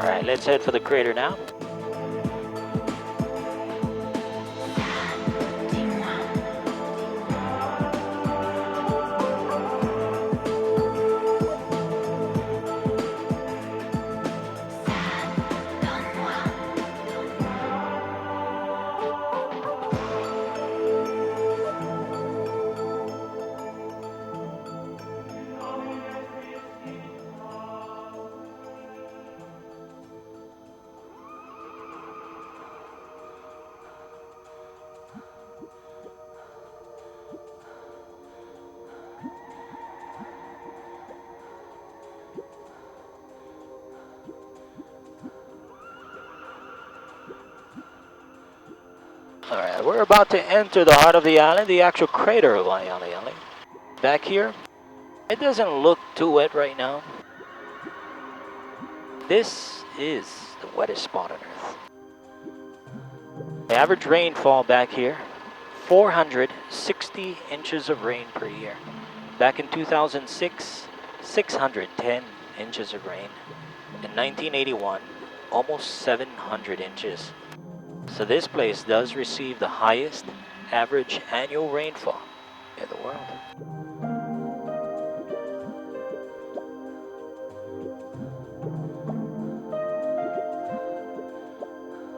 Alright, let's head for the crater now. Alright, we're about to enter the heart of the island, the actual crater of Waialae Island. Back here, it doesn't look too wet right now. This is the wettest spot on Earth. The average rainfall back here, 460 inches of rain per year. Back in 2006, 610 inches of rain. In 1981, almost 700 inches. So this place does receive the highest average annual rainfall in the world.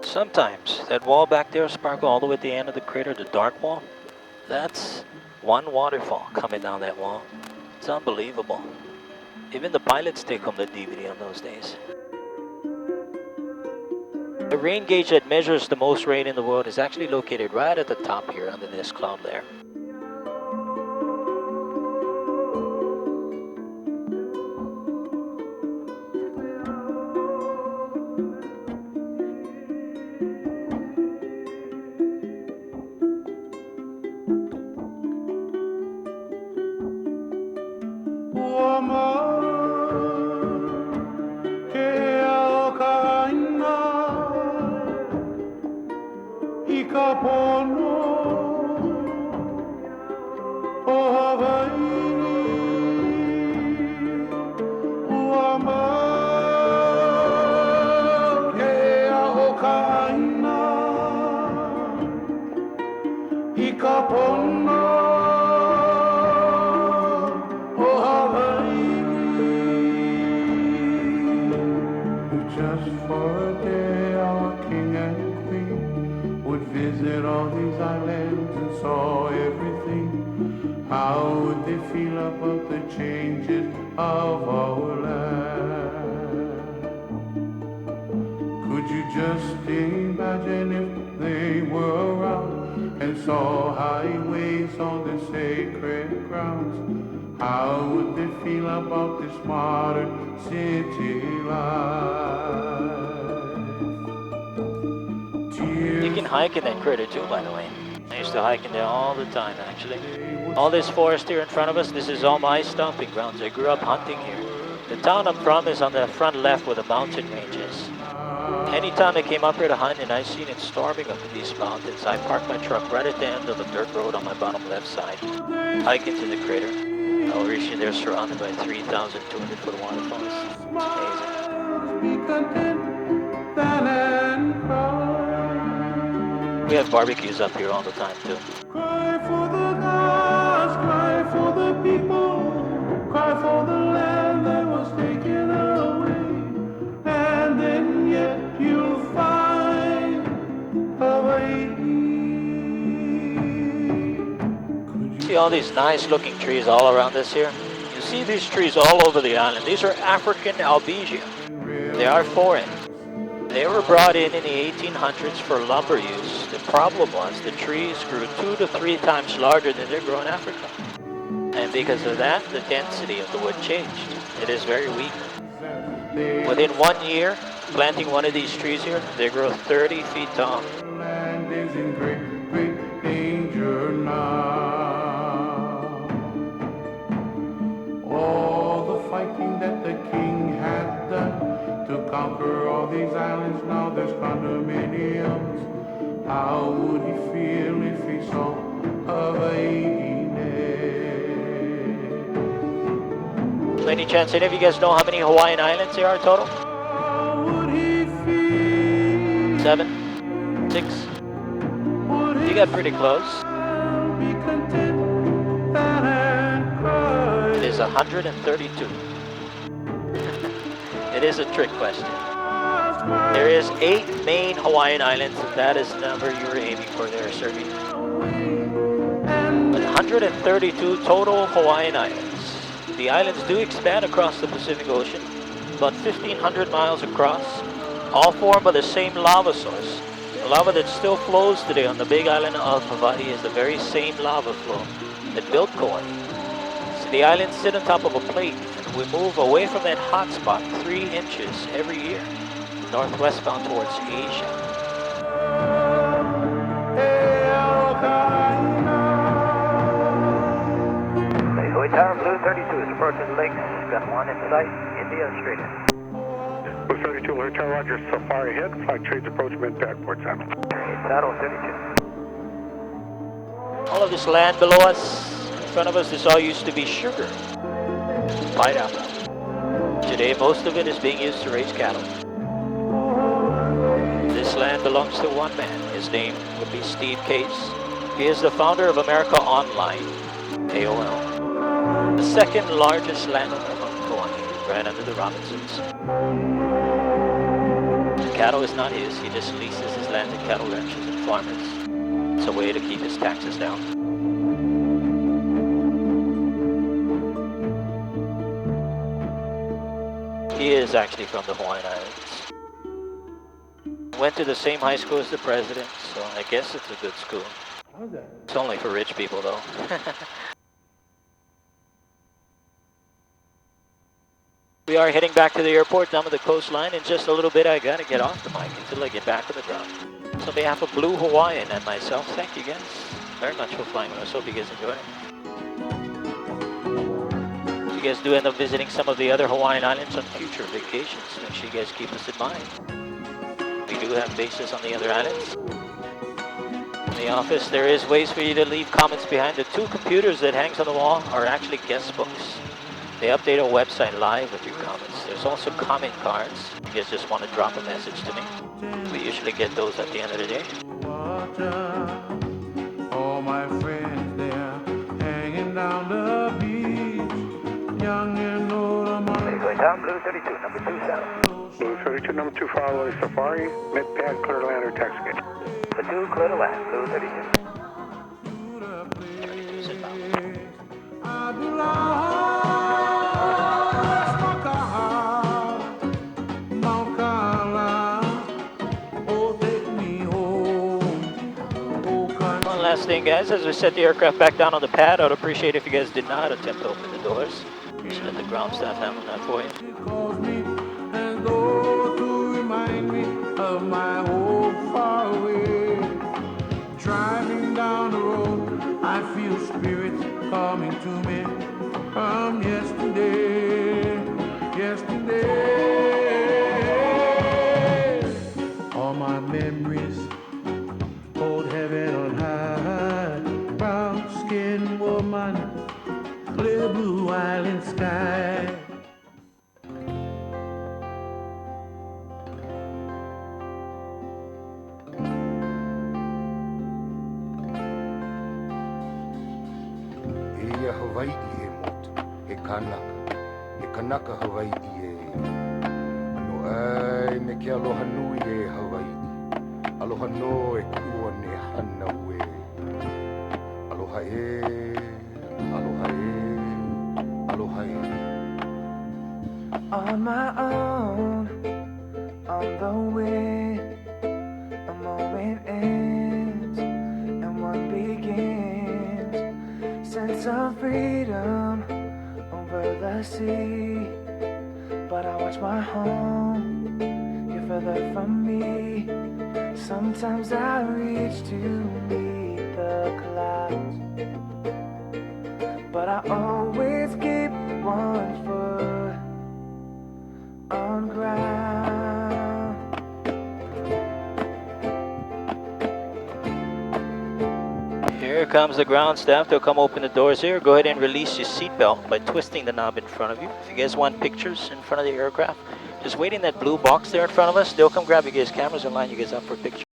Sometimes that wall back there, Sparkle, all the way at the end of the crater, the dark wall, that's one waterfall coming down that wall. It's unbelievable. Even the pilots take home the DVD on those days. The rain gauge that measures the most rain in the world is actually located right at the top here under this cloud layer. Just for a day, our king and queen would visit all these islands and saw everything. How would they feel about the changes of our land? Could you just imagine if they were around and saw highways on the sacred grounds? How would they feel about this modern city life? You can hike in that crater too, by the way. I used to hike in there all the time, actually. All this forest here in front of us, this is all my stomping grounds. I grew up hunting here. The town I'm from is on the front left where the mountain range is. Anytime I came up here to hunt and I seen it storming up in these mountains, I parked my truck right at the end of the dirt road on my bottom left side, hike into the crater. I'll reach you there surrounded by 3,200 foot waterfalls. It's amazing. We have barbecues up here all the time too. Cry for the gods, cry for the people, cry for the land that was taken away, and then yet you'll find a way. See all these nice looking trees all around us here? You see these trees all over the island. These are African albigia. They are foreign. They were brought in the 1800s for lumber use. The problem was the trees grew 2 to 3 times larger than they grow in Africa. And because of that, the density of the wood changed. It is very weak. Within 1 year, planting one of these trees here, they grow 30 feet tall. Land is in great, great danger now. All the fighting that the king had done to conquer all these islands, now there's condominiums. How would he feel if he saw a baby nest? Any chance any of you guys know how many Hawaiian islands there are total? would he feel? 7, 6. You got pretty close. Be content that had cried. It is 132. It is a trick question. There is 8 main Hawaiian islands, and that is the number you were aiming for there, Serbian. 132 total Hawaiian islands. The islands do expand across the Pacific Ocean, about 1,500 miles across, all formed by the same lava source. The lava that still flows today on the big island of Hawaii is the very same lava flow that built Kauai. So the islands sit on top of a plate, and we move away from that hot spot 3 inches every year, northwestbound towards Asia. Kauai Tower, Blue 32 is approaching the lakes. Got 1 in sight, India straight in. Blue 32, Kauai Tower, Roger, Safari ahead, flight trades approach mid-pack, port 7. Saddle 32. All of this land below us, in front of us, this all used to be sugar. Pineapple. Today, most of it is being used to raise cattle. This land belongs to one man. His name would be Steve Case. He is the founder of America Online, AOL. The second largest landowner among Kauai, right under the Robinsons. The cattle is not his. He just leases his land to cattle ranchers and farmers. It's a way to keep his taxes down. He is actually from the Hawaiian Islands. Went to the same high school as the president, so I guess it's a good school. How's that? It's only for rich people, though. We are heading back to the airport down to the coastline. In just a little bit, I gotta get off the mic until I get back on the ground. So on behalf of Blue Hawaiian and myself, thank you guys very much for flying with us. Hope you guys enjoy it. If you guys do end up visiting some of the other Hawaiian islands on future vacations, make sure you guys keep us in mind. We do have bases on the other islands. In the office, there is ways for you to leave comments behind. The 2 computers that hangs on the wall are actually guest books. They update our website live with your comments. There's also comment cards. You guys just want to drop a message to me. We usually get those at the end of the day. All my friends there hanging down the beach, young and old among. Down Blue 32, number 2 south. Blue 32, number 2, follow Safari, mid-pad, clear to land or taxi gate. The 2, clear to land, Blue 32. 32, sit down. I belong. Last thing, guys, as we set the aircraft back down on the pad, I would appreciate if you guys did not attempt to open the doors. Just let the ground staff handle that for you. She calls me as though to remind me of my home far away. Driving down the road, I feel spirits coming to me from yesterday. All my memories hold heaven on high. Brown skinned woman, clear blue island sky. Ia Hawaii he motu, he kanaka Hawaii e. Ano ai me ke aloha nui e Hawaii. Aloha no e kua ne hana ue. Aloha e, aloha e, aloha e. On my own, on the way, a moment ends and one begins. Sense of freedom over the sea, but I watch my home get further from me. Sometimes I reach to meet the clouds, but I always keep one foot on ground. Here comes the ground staff. They'll come open the doors here. Go ahead and release your seatbelt by twisting the knob in front of you. If you guys want pictures in front of the aircraft, Just wait in that blue box there in front of us. They'll come grab you guys' cameras and line you guys up for pictures.